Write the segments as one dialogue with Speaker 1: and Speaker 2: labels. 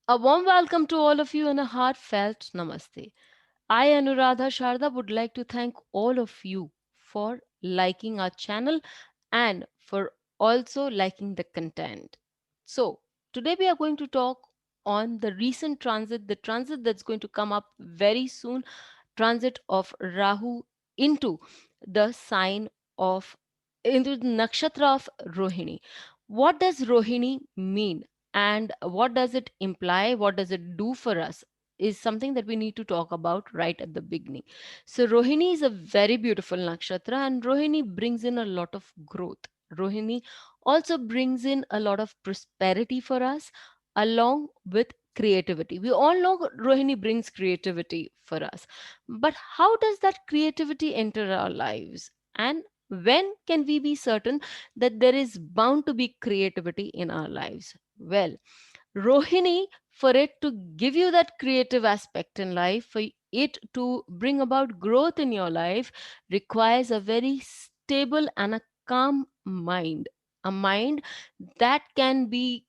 Speaker 1: A warm welcome to all of you and a heartfelt namaste. I, Anuradha Sharda, would like to thank all of you for liking our channel and for also liking the content. So, today we are going to talk on the recent transit, the transit that's going to come up very soon, transit of Rahu into the sign of, into the nakshatra of Rohini. What does Rohini mean? And what does it imply? What does it do for us? Is something that we need to talk about right at the beginning. So, Rohini is a very beautiful nakshatra, and Rohini brings in a lot of growth. Rohini also brings in a lot of prosperity for us, along with creativity. We all know Rohini brings creativity for us. But how does that creativity enter our lives? And when can we be certain that there is bound to be creativity in our lives? Well, Rohini, for it to give you that creative aspect in life, for it to bring about growth in your life, requires a very stable and a calm mind. A mind that can be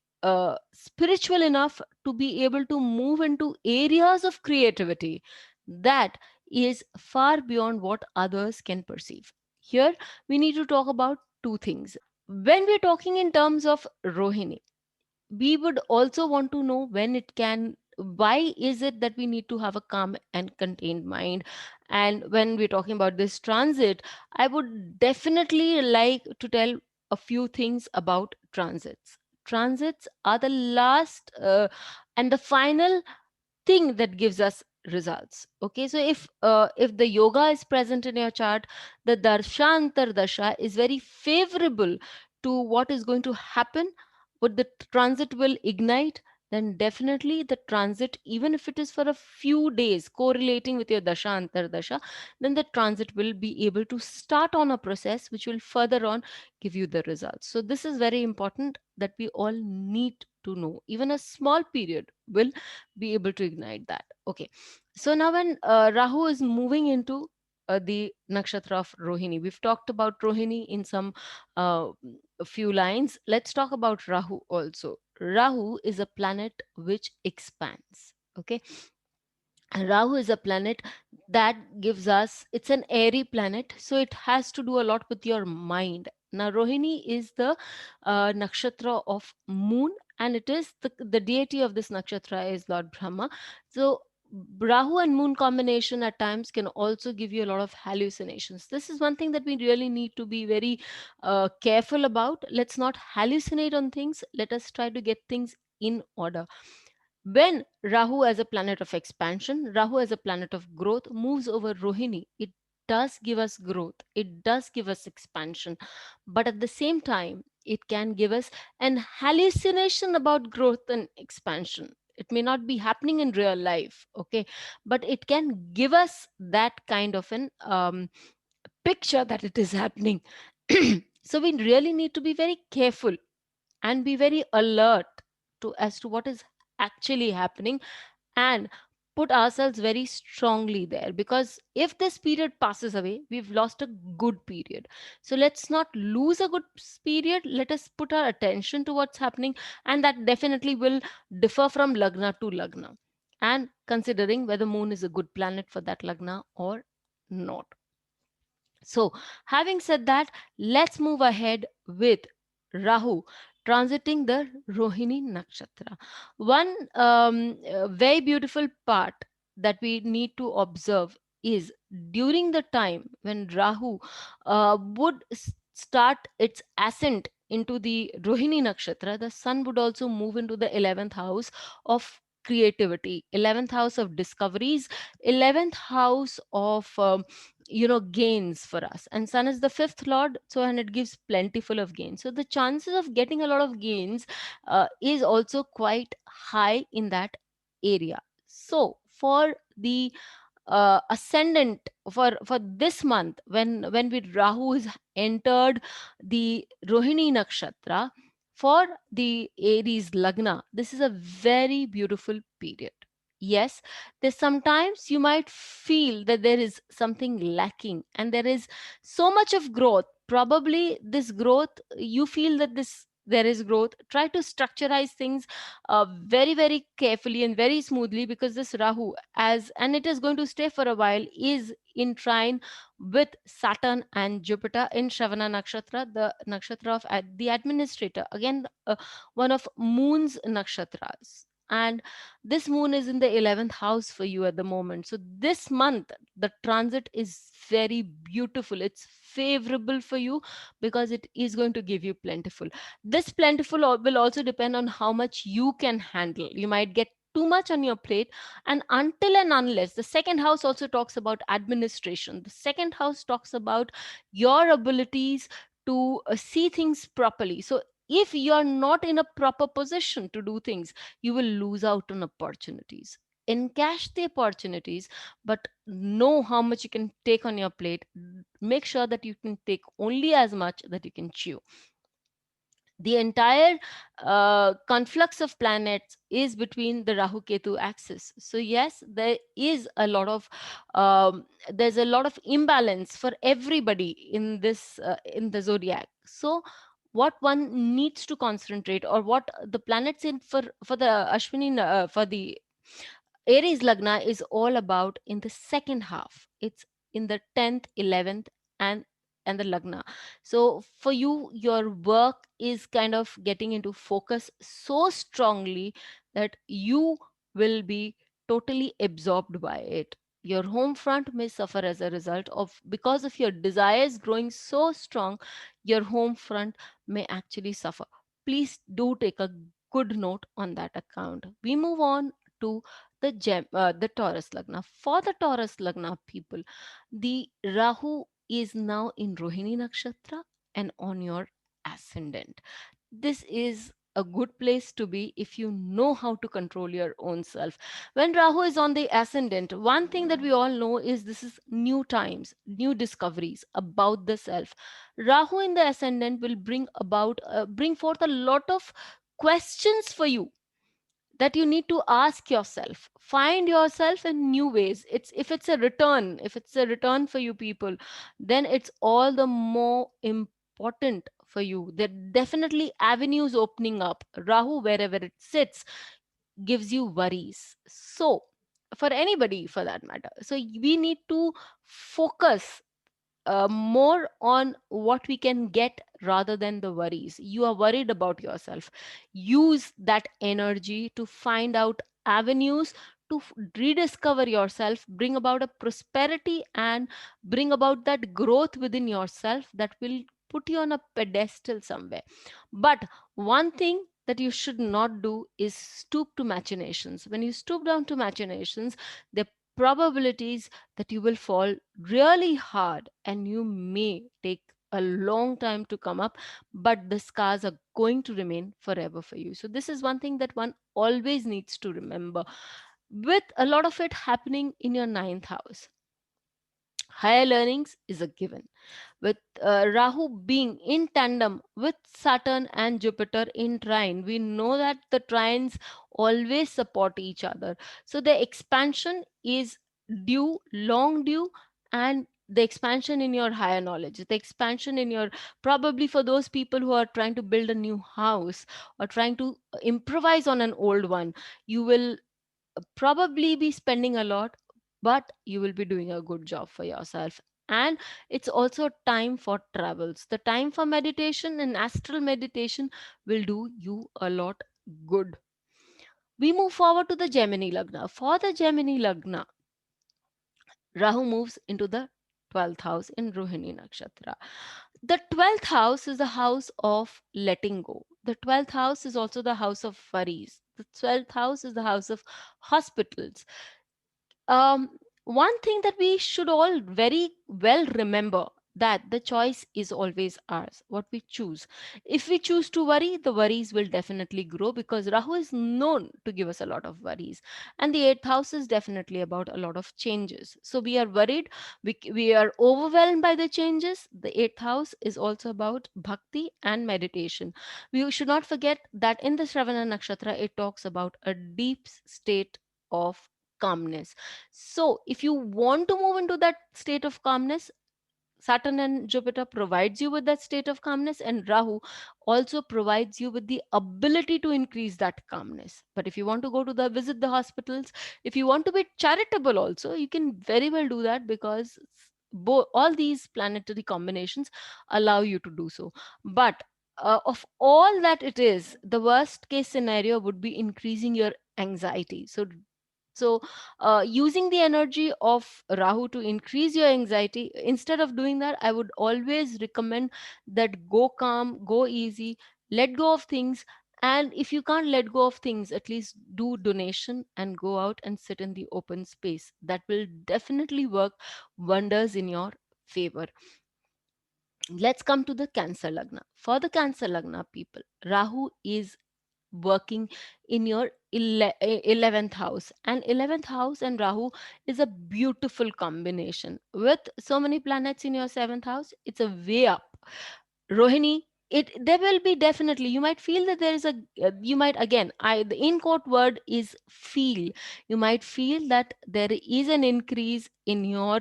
Speaker 1: spiritual enough to be able to move into areas of creativity that is far beyond what others can perceive. Here, we need to talk about two things. When we're talking in terms of Rohini, we would also want to know when it can, why is it that we need to have a calm and contained mind. And when we're talking about this transit, I would definitely like to tell a few things about transits are the last and the final thing that gives us results. Okay, so if the yoga is present in your chart, the darshantar dasha is very favorable to what is going to happen, what the transit will ignite. Then definitely the transit, even if it is for a few days correlating with your dasha antardasha, then the transit will be able to start on a process which will further on give you the results. So this is very important that we all need to know. Even a small period will be able to ignite that. Okay, so now when Rahu is moving into the nakshatra of Rohini, we've talked about Rohini in some uh, a few lines. Let's talk about Rahu also. Rahu is a planet which expands. Okay, and Rahu is a planet that gives us, it's an airy planet, so it has to do a lot with your mind. Now, Rohini is the nakshatra of moon, and it is the deity of this nakshatra is Lord Brahma. So, Rahu and moon combination at times can also give you a lot of hallucinations. This is one thing that we really need to be very careful about. Let's not hallucinate on things, let us try to get things in order. When Rahu as a planet of expansion, Rahu as a planet of growth moves over Rohini, it does give us growth, it does give us expansion, but at the same time, it can give us an hallucination about growth and expansion. It may not be happening in real life, okay, but it can give us that kind of an picture that it is happening. So we really need to be very careful and be very alert to as to what is actually happening, and put ourselves very strongly there, because if this period passes away, we've lost a good period. So let's not lose a period, let us put our attention to what's happening, and that definitely will differ from lagna to lagna, and considering whether moon is a good planet for that lagna or not. So, having said that, let's move ahead with Rahu transiting the Rohini Nakshatra. One very beautiful part that we need to observe is during the time when Rahu would start its ascent into the Rohini Nakshatra, the sun would also move into the 11th house of creativity, 11th house of discoveries, 11th house of gains for us. And sun is the fifth lord, so and it gives plentiful of gains, so the chances of getting a lot of gains is also quite high in that area. So for the ascendant, for this month, when we Rahu is entered the Rohini Nakshatra for the Aries Lagna, this is a very beautiful period. Yes, there's sometimes you might feel that there is something lacking and there is so much of growth. Probably this growth, you feel that there is growth. Try to structureize things very very carefully and very smoothly, because this Rahu, as and it is going to stay for a while, is in trine with Saturn and Jupiter in Shravana nakshatra, the nakshatra of the administrator, again one of moon's nakshatras. And this moon is in the 11th house for you at the moment. So this month the transit is very beautiful, it's favorable for you, because it is going to give you plentiful. This plentiful will also depend on how much you can handle. You might get too much on your plate, and until and unless, the second house also talks about administration, the second house talks about your abilities to see things properly. So if you're not in a proper position to do things, you will lose out on opportunities. Encash the opportunities, but know how much you can take on your plate. Make sure that you can take only as much that you can chew. The entire conflux of planets is between the Rahu Ketu axis. So yes, there is a lot of there's a lot of imbalance for everybody in this in the zodiac. So what one needs to concentrate, or what the planets in for the Ashwini for the Aries Lagna is all about in the second half. It's in the 10th, 11th, and the Lagna. So for you, your work is kind of getting into focus so strongly that you will be totally absorbed by it. Your home front may suffer as a result of, because of your desires growing so strong, your home front may actually suffer. Please do take a good note on that account. We move on to the Taurus Lagna. For the Taurus Lagna people, the Rahu is now in Rohini Nakshatra and on your ascendant. This is a good place to be if you know how to control your own self. When Rahu is on the ascendant, one thing that we all know is this is new times, new discoveries about the self. Rahu in the ascendant will bring forth a lot of questions for you that you need to ask yourself. Find yourself in new ways. If it's a return for you people, then it's all the more important for you. There are definitely avenues opening up. Rahu, wherever it sits, gives you worries. So for anybody for that matter, so we need to focus more on what we can get rather than the worries. You are worried about yourself. Use that energy to find out avenues to rediscover yourself, bring about a prosperity, and bring about that growth within yourself that will put you on a pedestal somewhere. But one thing that you should not do is stoop to machinations. When you stoop down to machinations, the probabilities that you will fall really hard and you may take a long time to come up, but the scars are going to remain forever for you. So this is one thing that one always needs to remember, with a lot of it happening in your ninth house. Higher learnings is a given. With Rahu being in tandem with Saturn and Jupiter in trine, we know that the trines always support each other. So the expansion is due, long due, and the expansion in your higher knowledge, the expansion in your, probably for those people who are trying to build a new house or trying to improvise on an old one, you will probably be spending a lot, but you will be doing a good job for yourself. And it's also time for travels. The time for meditation and astral meditation will do you a lot good. We move forward to the Gemini Lagna. For the Gemini Lagna, Rahu moves into the 12th house in Rohini Nakshatra. The 12th house is the house of letting go. The 12th house is also the house of worries. The 12th house is the house of hospitals. um, One thing that we should all very well remember, that the choice is always ours, what we choose. If we choose to worry, the worries will definitely grow, because Rahu is known to give us a lot of worries, and the eighth house is definitely about a lot of changes. So we are worried, we are overwhelmed by the changes. The eighth house is also about bhakti and meditation. We should not forget that in the Shravana Nakshatra it talks about a deep state of calmness. So, if you want to move into that state of calmness, Saturn and Jupiter provides you with that state of calmness, and Rahu also provides you with the ability to increase that calmness. But if you want to go to the visit the hospitals, if you want to be charitable also, you can very well do that, because all these planetary combinations allow you to do so. But of all that it is, the worst case scenario would be increasing your anxiety. So using the energy of Rahu to increase your anxiety, instead of doing that, I would always recommend that go calm, go easy, let go of things. And if you can't let go of things, at least do donation and go out and sit in the open space. That will definitely work wonders in your favor. Let's come to the Cancer Lagna. For the Cancer Lagna people, Rahu is working in your 11th house, and 11th house and Rahu is a beautiful combination. With so many planets in your 7th house, it's a way up. Rohini, it there will be definitely, you might feel that there is a you might, again, I the in quote word is feel, you might feel that there is an increase in your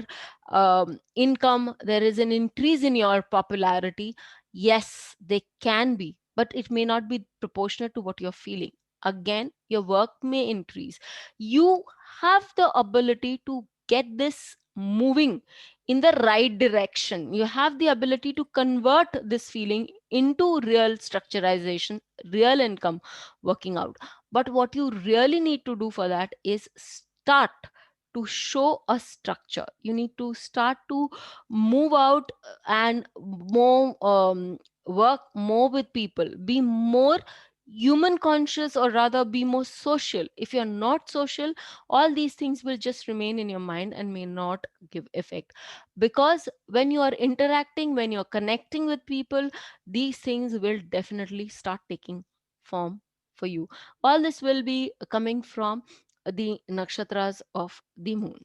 Speaker 1: income, there is an increase in your popularity. Yes, they can be, but it may not be proportionate to what you're feeling. Again, your work may increase. You have the ability to get this moving in the right direction. You have the ability to convert this feeling into real structurization, real income working out. But what you really need to do for that is start to show a structure. You need to start to move out and more work more with people, be more human conscious, or rather be more social. If you're not social, all these things will just remain in your mind and may not give effect, because when you are interacting, when you're connecting with people, these things will definitely start taking form for you. All this will be coming from the nakshatras of the moon.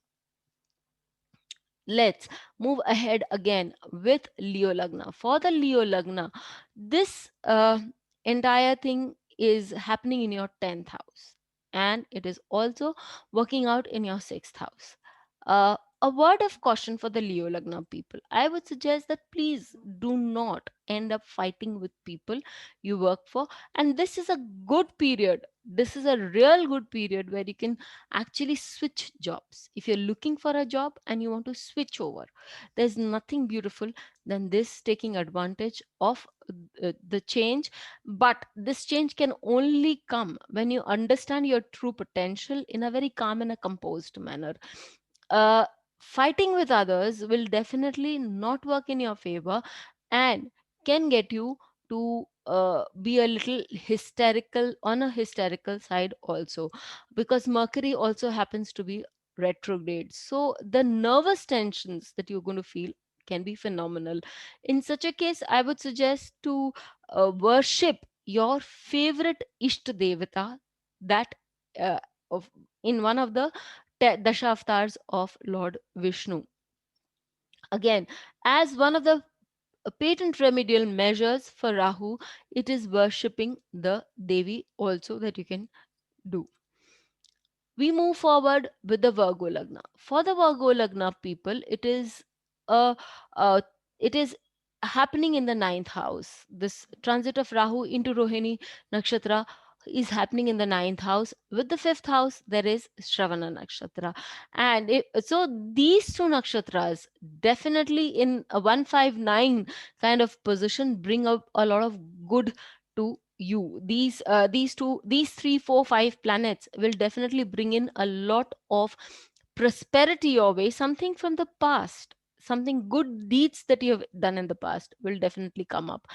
Speaker 1: Let's move ahead again with Leo Lagna. For the Leo Lagna, this entire thing is happening in your 10th house, and it is also working out in your 6th house. A word of caution for the Leo Lagna people. I would suggest that please do not end up fighting with people you work for. And this is a good period. This is a real good period where you can actually switch jobs. If you're looking for a job and you want to switch over, there's nothing beautiful than this, taking advantage of the change. But this change can only come when you understand your true potential in a very calm and a composed manner. uh, Fighting with others will definitely not work in your favor, and can get you to be a little hysterical, on a hysterical side also, because Mercury also happens to be retrograde. So the nervous tensions that you're going to feel can be phenomenal. In such a case, I would suggest to worship your favorite Isht Devata, that uh, of in one of the Dashavatars of Lord Vishnu. Again, as one of the patent remedial measures for Rahu, it is worshipping the Devi also that you can do. We move forward with the Virgo Lagna. For the Virgo Lagna people, uh, uh, it is happening in the ninth house. This transit of Rahu into Rohini Nakshatra is happening in the ninth house. With the fifth house, there is Shravana Nakshatra. So these two nakshatras definitely in a 159 kind of position bring up a lot of good to you. These 3 4 5 planets will definitely bring in a lot of prosperity your way. Something from the past, something good deeds that you have done in the past will definitely come up.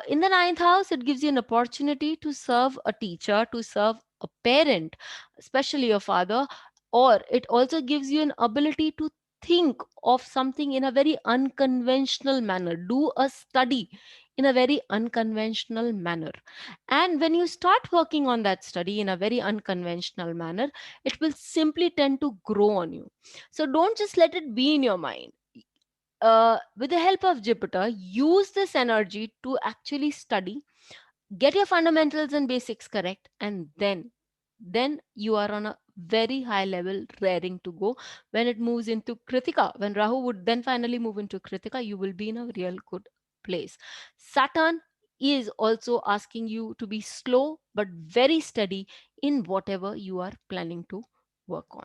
Speaker 1: In the ninth house, it gives you an opportunity to serve a teacher, to serve a parent, especially your father. Or it also gives you an ability to think of something in a very unconventional manner, do a study in a very unconventional manner. And when you start working on that study in a very unconventional manner, it will simply tend to grow on you. So don't just let it be in your mind. With the help of Jupiter, use this energy to actually study, get your fundamentals and basics correct, and then you are on a very high level raring to go. When it moves into Kritika, when Rahu would then finally move into Kritika, you will be in a real good place. Saturn is also asking you to be slow but very steady in whatever you are planning to work on.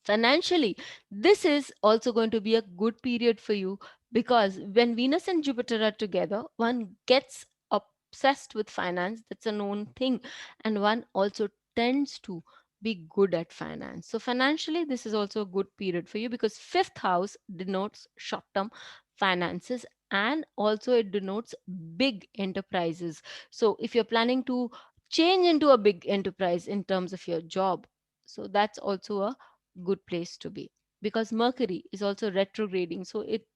Speaker 1: Financially, this is also going to be a good period for you, because when Venus and Jupiter are together, one gets obsessed with finance. That's a known thing. And one also tends to be good at finance. So, financially, this is also a good period for you, because fifth house denotes short term finances, and also it denotes big enterprises. So, if you're planning to change into a big enterprise in terms of your job, so that's also a good place to be, because Mercury is also retrograding, so it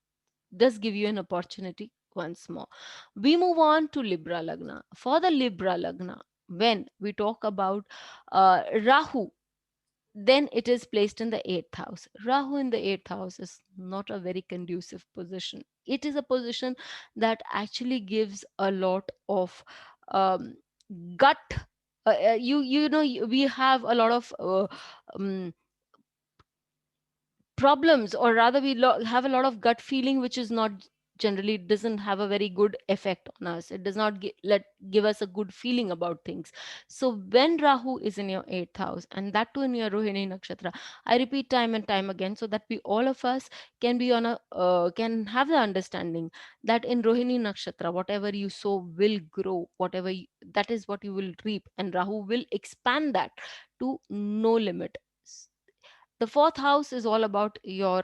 Speaker 1: does give you an opportunity once more. We move on to Libra Lagna. For the Libra Lagna, when we talk about Rahu, then it is placed in the eighth house. Rahu in the eighth house is not a very conducive position. It is a position that actually gives a lot of um, gut. We have a lot of um, problems, or rather we have a lot of gut feeling, which is not generally, doesn't have a very good effect on us. It does not give us a good feeling about things. So when Rahu is in your eighth house, and that too in your Rohini Nakshatra, I repeat time and time again, so that we all of us can be on a can have the understanding that in Rohini Nakshatra, whatever you sow will grow, that is what you will reap, and Rahu will expand that to no limit. The fourth house is all about your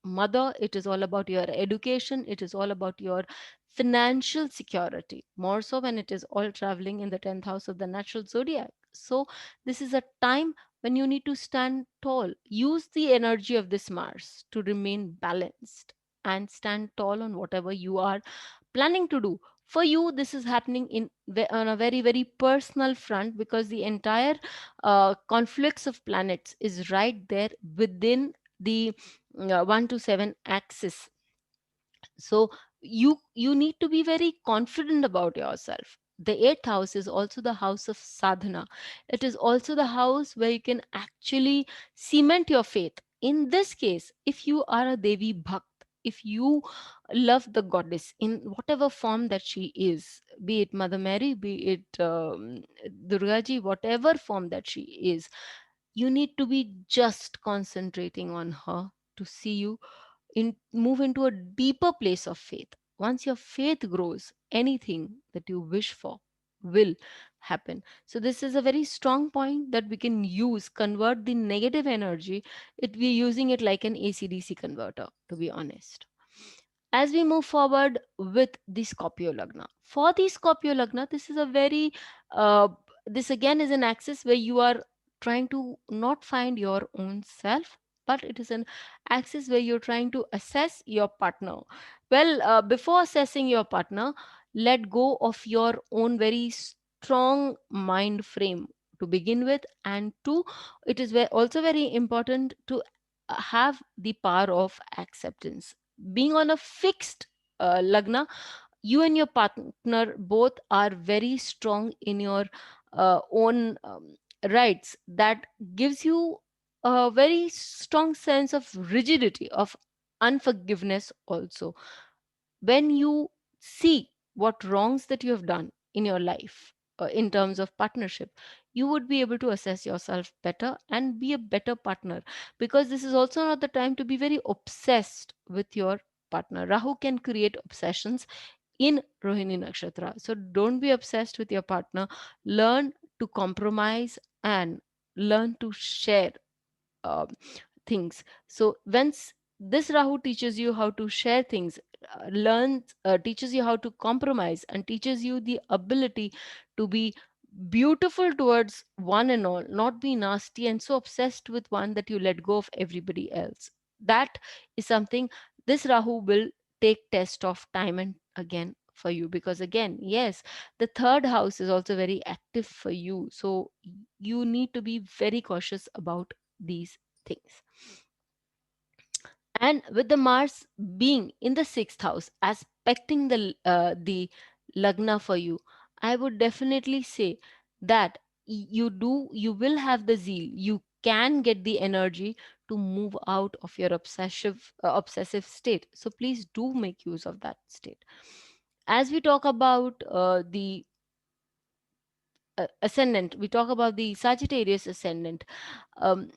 Speaker 1: mother, it is all about your education, it is all about your financial security, more so when it is all traveling in the 10th house of the natural zodiac. So this is a time when you need to stand tall. Use the energy of this Mars to remain balanced and stand tall on whatever you are planning to do. For you, this is happening on a very very personal front, because the entire conflicts of planets is right there within the 1 to 7 axis. So you need to be very confident about yourself. The eighth house is also the house of sadhana. It is also the house where you can actually cement your faith. In this case, if you are a Devi Bhakt, if you love the goddess in whatever form that she is, be it Mother Mary, be it Durga Ji, whatever form that she is, you need to be just concentrating on her to see you move into a deeper place of faith. Once your faith grows, anything that you wish for will happen. So this is a very strong point that we can use, convert the negative energy. We're using it like an AC/DC converter, to be honest. As we move forward with the Scorpio Lagna, for the Scorpio Lagna, this is a very uh, this again is an axis where you are trying to not find your own self, but it is an axis where you're trying to assess your partner. Well, before assessing your partner, let go of your own very strong mind frame to begin with, and two, it is also very important to have the power of acceptance. Being on a fixed lagna, you and your partner both are very strong in your own rights. That gives you a very strong sense of rigidity, of unforgiveness also. When you see what wrongs that you have done in your life, in terms of partnership, you would be able to assess yourself better and be a better partner, because this is also not the time to be very obsessed with your partner. Rahu can create obsessions in Rohini Nakshatra. So don't be obsessed with your partner. Learn to compromise and learn to share um, things. So once this Rahu teaches you how to share things, learns teaches you how to compromise, and teaches you the ability to be beautiful towards one and all, not be nasty and so obsessed with one that you let go of everybody else. That is something this Rahu will take test of time and again for you, because again, yes, the third house is also very active for you, so you need to be very cautious about these things. And with the Mars being in the sixth house, aspecting the Lagna for you, I would definitely say that you will have the zeal, you can get the energy to move out of your obsessive state. So please do make use of that state. As we talk about the ascendant, we talk about the Sagittarius ascendant. um,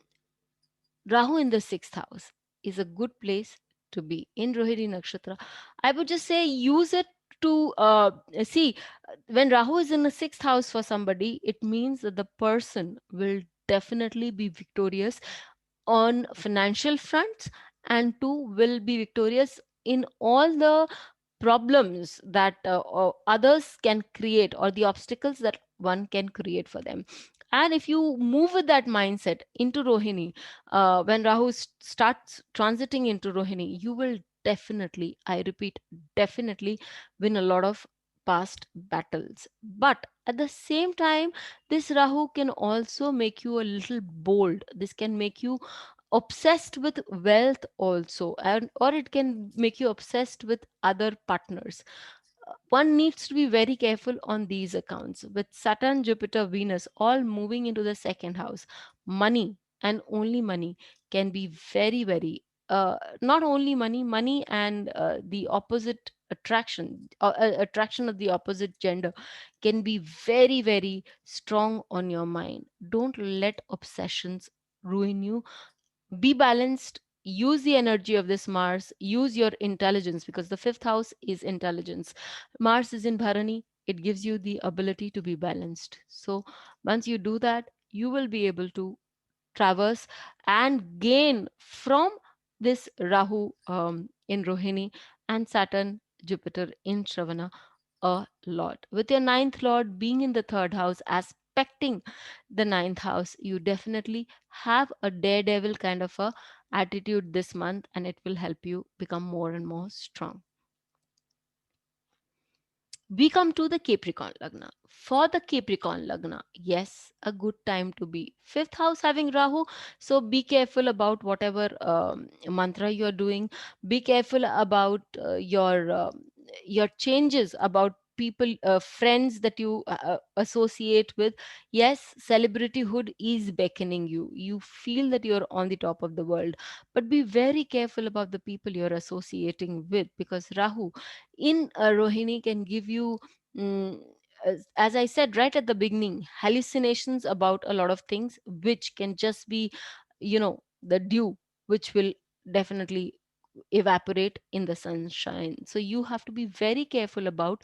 Speaker 1: Rahu in the sixth house is a good place to be in Rohini Nakshatra. I would just say use it to see when Rahu is in the sixth house for somebody, it means that the person will definitely be victorious on financial fronts, and two will be victorious in all the problems that others can create, or the obstacles that one can create for them. And if you move with that mindset into Rohini, when Rahu starts transiting into Rohini, you will definitely, I repeat, definitely win a lot of past battles. But at the same time, this Rahu can also make you a little bold. This can make you obsessed with wealth also, and or it can make you obsessed with other partners. One needs to be very careful on these accounts. With Saturn, Jupiter, Venus all moving into the second house, money and only money can be very, very, not only money, money and the opposite attraction of the opposite gender can be very, very strong on your mind. Don't let obsessions ruin you. Be balanced, use the energy of this Mars, use your intelligence, because the fifth house is intelligence. Mars is in Bharani, it gives you the ability to be balanced. So once you do that, you will be able to traverse and gain from this Rahu in Rohini and Saturn, Jupiter in Shravana a lot. With your ninth lord being in the third house, aspecting the ninth house, you definitely have a daredevil kind of a attitude this month, and it will help you become more and more strong. We come to the Capricorn Lagna. For the Capricorn Lagna, yes, a good time to be. Fifth house having Rahu, so be careful about whatever mantra you are doing. Be careful about your changes, about people, friends that you associate with. Yes, celebrityhood is beckoning you. You feel that you're on the top of the world, but be very careful about the people you're associating with, because Rahu in Rohini can give you, mm, as I said right at the beginning, hallucinations about a lot of things, which can just be, the dew, which will definitely evaporate in the sunshine. So you have to be very careful about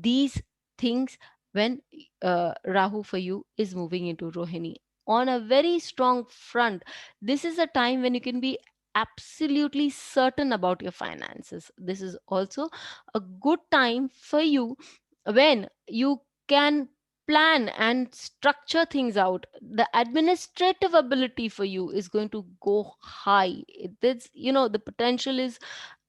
Speaker 1: these things when Rahu for you is moving into Rohini. On a very strong front, this is a time when you can be absolutely certain about your finances. This is also a good time for you when you can plan and structure things out. The administrative ability for you is going to go high. The potential is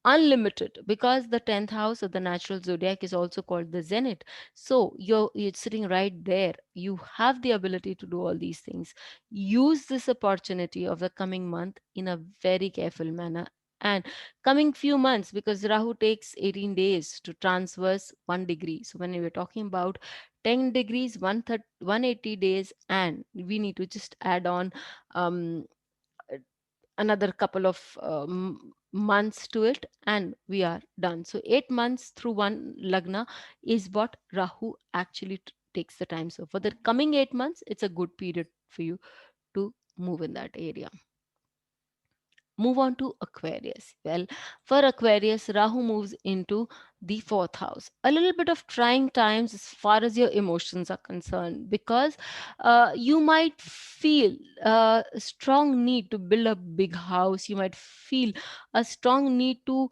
Speaker 1: unlimited, because the 10th house of the natural zodiac is also called the zenith. So you're sitting right there, you have the ability to do all these things. Use this opportunity of the coming month in a very careful manner, and coming few months, because Rahu takes 18 days to transverse 1 degree. So when we were talking about 10 degrees, 180 days, and we need to just add on um, another couple of months to it, and we are done. So 8 months through one lagna is what Rahu actually takes the time. So for the coming 8 months, it's a good period for you to move in that area. Move on to Aquarius. Well, for Aquarius, Rahu moves into the fourth house. A little bit of trying times as far as your emotions are concerned, because you might feel a strong need to build a big house. You might feel a strong need to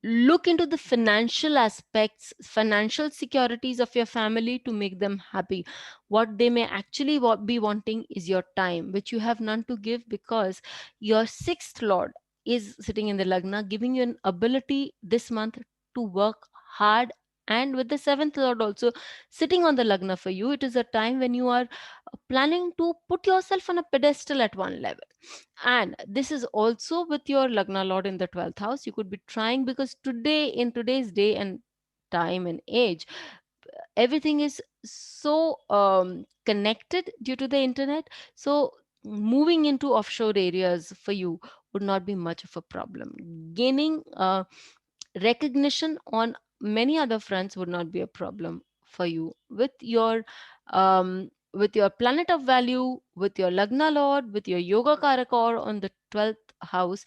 Speaker 1: look into the financial aspects, financial securities of your family to make them happy. What they may actually be wanting is your time, which you have none to give, because your sixth lord is sitting in the lagna, giving you an ability this month to work hard. And with the seventh lord also sitting on the lagna for you, it is a time when you are planning to put yourself on a pedestal at one level. And this is also with your lagna lord in the 12th house. You could be trying, because today, in today's day and time and age, everything is so connected due to the internet. So moving into offshore areas for you would not be much of a problem. Gaining recognition on many other fronts would not be a problem for you with your planet of value, with your lagna lord, with your yoga karakor on the 12th house.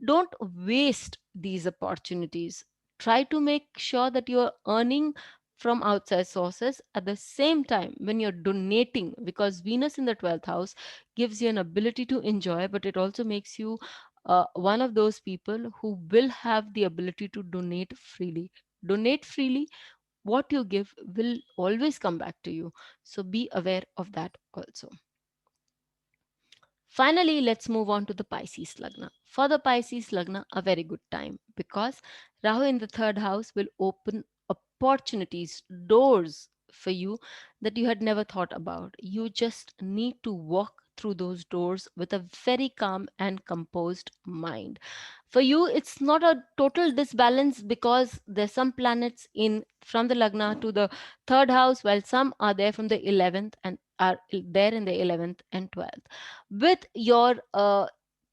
Speaker 1: Don't waste these opportunities. Try to make sure that you're earning from outside sources at the same time when you're donating, because Venus in the 12th house gives you an ability to enjoy, but it also makes you one of those people who will have the ability to donate freely. Donate freely. What you give will always come back to you. So be aware of that also. Finally, let's move on to the Pisces Lagna. For the Pisces Lagna, a very good time, because Rahu in the third house will open opportunities, doors for you that you had never thought about. You just need to walk through those doors with a very calm and composed mind. For you, it's not a total disbalance, because there's some planets in from the Lagna to the third house, while some are there from the 11th and are there in the 11th and 12th. With your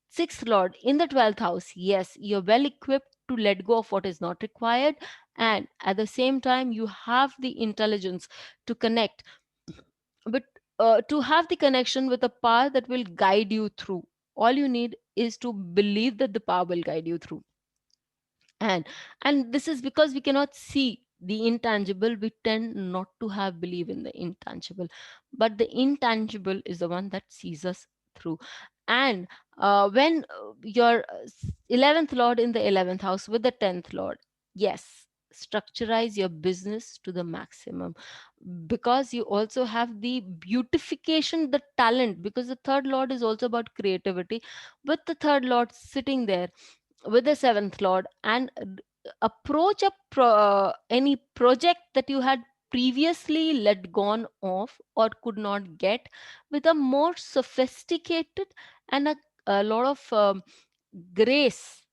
Speaker 1: sixth lord in the 12th house, yes, you're well equipped to let go of what is not required, and at the same time you have the intelligence to connect, but to have the connection with a power that will guide you through. All you need is to believe that the power will guide you through. And this is because we cannot see the intangible, we tend not to have belief in the intangible, but the intangible is the one that sees us through. And when your 11th lord in the 11th house with the 10th lord, yes, structurize your business to the maximum, because you also have the beautification, the talent, because the third lord is also about creativity. With the third lord sitting there with the seventh lord, and approach any project that you had previously let gone of or could not get with a more sophisticated and a lot of grace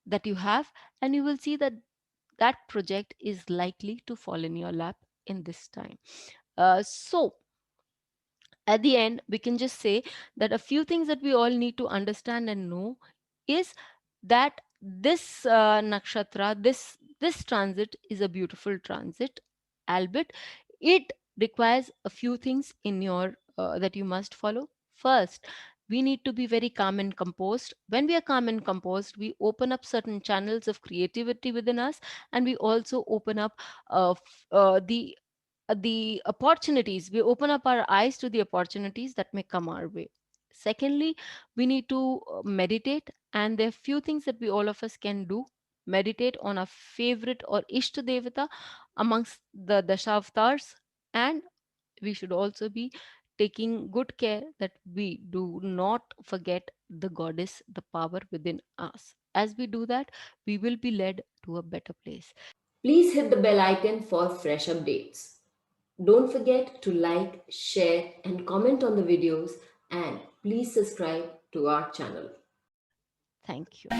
Speaker 1: that you have, and you will see that that project is likely to fall in your lap in this time. So at the end, we can just say that a few things that we all need to understand and know is that this nakshatra, this transit is a beautiful transit, albeit it requires a few things in your that you must follow. First, we need to be very calm and composed. When we are calm and composed, we open up certain channels of creativity within us, and we also open up the opportunities. We open up our eyes to the opportunities that may come our way. Secondly, we need to meditate, and there are few things that we all of us can do. Meditate on our favorite or ishta devata amongst the dashavatars, and we should also be taking good care that we do not forget the goddess, the power within us. As we do that, we will be led to a better place.
Speaker 2: Please hit the bell icon for fresh updates. Don't forget to like, share, and comment on the videos, and please subscribe to our channel.
Speaker 1: Thank you.